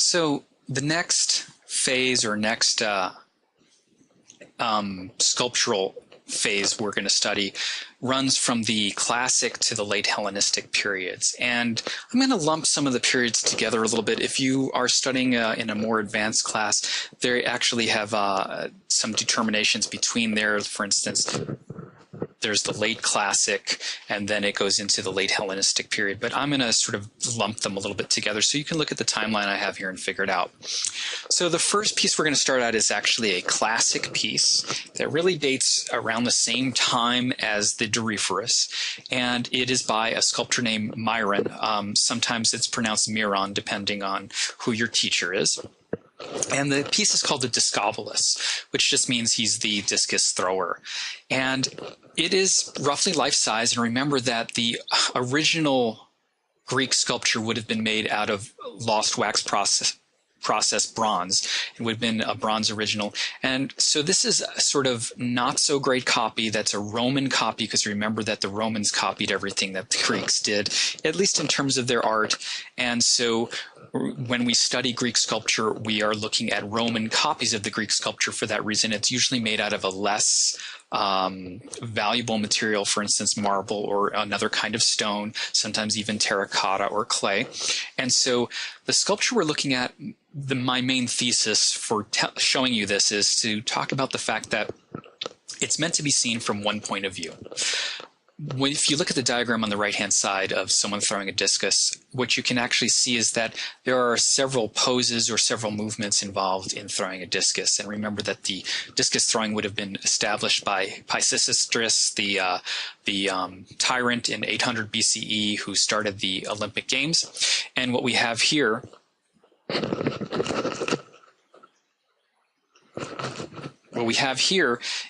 So the next phase or next sculptural phase we're going to study runs from the classic to the late Hellenistic periods. And I'm going to lump some of the periods together a little bit. If you are studying in a more advanced class, they actually have some determinations between there. For instance, there's the late classic, and then it goes into the late Hellenistic period. But I'm going to sort of lump them a little bit together so you can look at the timeline I have here and figure it out. So the first piece we're going to start at is actually a classic piece that really dates around the same time as the Doryphorus, and it is by a sculptor named Myron. Sometimes it's pronounced Miron, depending on who your teacher is. And the piece is called the Discobolus, which just means he's the discus thrower. And it is roughly life-size. And remember that the original Greek sculpture would have been made out of lost wax processed bronze. It would have been a bronze original. And so this is a sort of not so great copy. That's a Roman copy, because remember that the Romans copied everything that the Greeks did, at least in terms of their art. And so when we study Greek sculpture, we are looking at Roman copies of the Greek sculpture for that reason. It's usually made out of a less valuable material, for instance, marble or another kind of stone, sometimes even terracotta or clay. And so the sculpture we're looking at, my main thesis for showing you this is to talk about the fact that it's meant to be seen from one point of view. If you look at the diagram on the right-hand side of someone throwing a discus, what you can actually see is that there are several poses or several movements involved in throwing a discus. And remember that the discus throwing would have been established by Pisistratus, the tyrant in 800 BCE who started the Olympic Games. And what we have here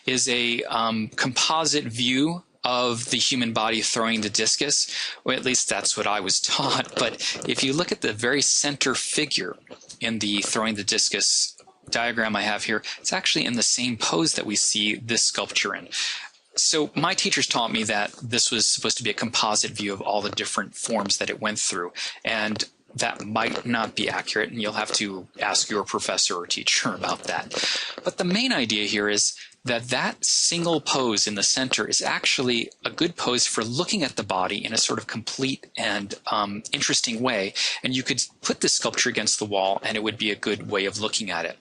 is a composite view of the human body throwing the discus, or at least that's what I was taught. But if you look at the very center figure in the throwing the discus diagram I have here, it's actually in the same pose that we see this sculpture in. So my teachers taught me that this was supposed to be a composite view of all the different forms that it went through. And that might not be accurate, and you'll have to ask your professor or teacher about that. But the main idea here is that single pose in the center is actually a good pose for looking at the body in a sort of complete and interesting way. And you could put this sculpture against the wall, and it would be a good way of looking at it.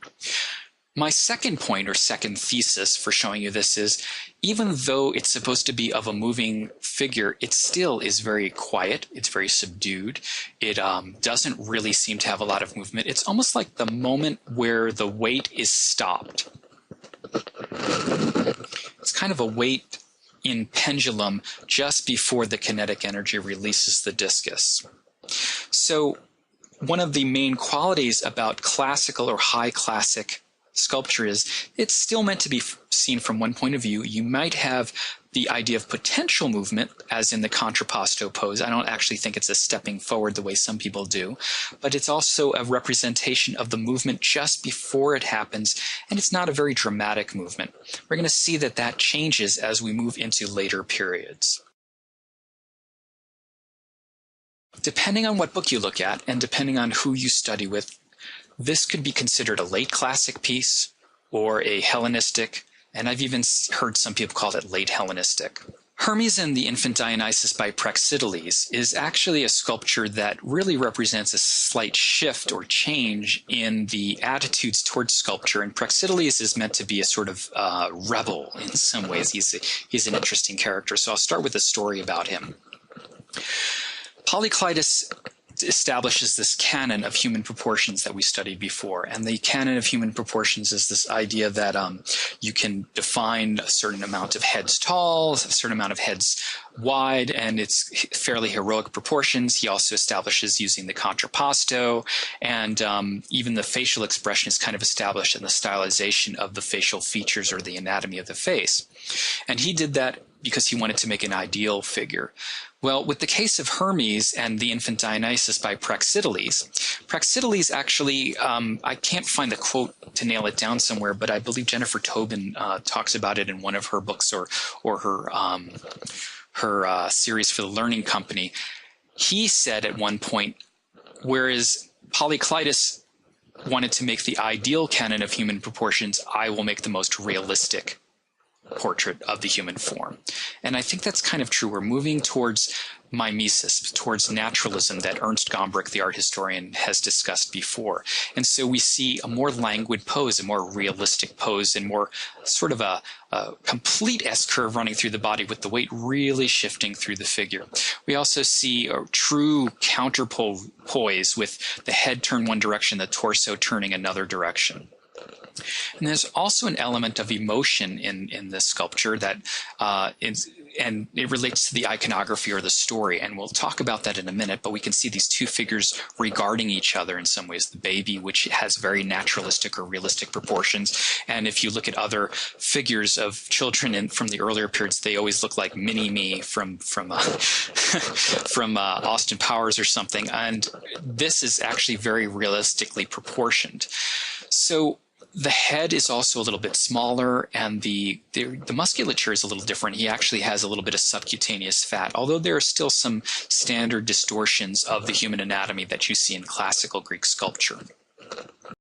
My second point or second thesis for showing you this is, even though it's supposed to be of a moving figure, it still is very quiet. It's very subdued. It doesn't really seem to have a lot of movement. It's almost like the moment where the weight is stopped. It's kind of a weight in pendulum just before the kinetic energy releases the discus. So one of the main qualities about classical or high classic sculpture is it's still meant to be seen from one point of view. You might have the idea of potential movement, as in the contrapposto pose. I don't actually think it's a stepping forward the way some people do, but it's also a representation of the movement just before it happens, and it's not a very dramatic movement. We're going to see that that changes as we move into later periods. Depending on what book you look at, and depending on who you study with, this could be considered a late classic piece or a Hellenistic, and I've even heard some people call it late Hellenistic. Hermes and the Infant Dionysus by Praxiteles is actually a sculpture that really represents a slight shift or change in the attitudes towards sculpture. And Praxiteles is meant to be a sort of rebel in some ways. He's an interesting character. So I'll start with a story about him. Polyclitus establishes this canon of human proportions that we studied before. And the canon of human proportions is this idea that you can define a certain amount of heads tall, a certain amount of heads wide, and it's fairly heroic proportions. He also establishes using the contrapposto, and even the facial expression is kind of established in the stylization of the facial features or the anatomy of the face. And he did that because he wanted to make an ideal figure. Well, with the case of Hermes and the Infant Dionysus by Praxiteles, Praxiteles actually, I can't find the quote to nail it down somewhere, but I believe Jennifer Tobin talks about it in one of her books or her series for the Learning Company. He said at one point, whereas Polyclitus wanted to make the ideal canon of human proportions, I will make the most realistic portrait of the human form. And I think that's kind of true. We're moving towards mimesis, towards naturalism that Ernst Gombrich, the art historian, has discussed before. And so we see a more languid pose, a more realistic pose, and more sort of a complete S-curve running through the body with the weight really shifting through the figure. We also see a true counterpole poise with the head turned one direction, the torso turning another direction. And there's also an element of emotion in this sculpture that and it relates to the iconography or the story, and we'll talk about that in a minute, but we can see these two figures regarding each other in some ways. The baby, which has very naturalistic or realistic proportions, and if you look at other figures of children from the earlier periods, they always look like Mini-Me from Austin Powers or something, and this is actually very realistically proportioned. So the head is also a little bit smaller, and the musculature is a little different. He actually has a little bit of subcutaneous fat, although there are still some standard distortions of the human anatomy that you see in classical Greek sculpture.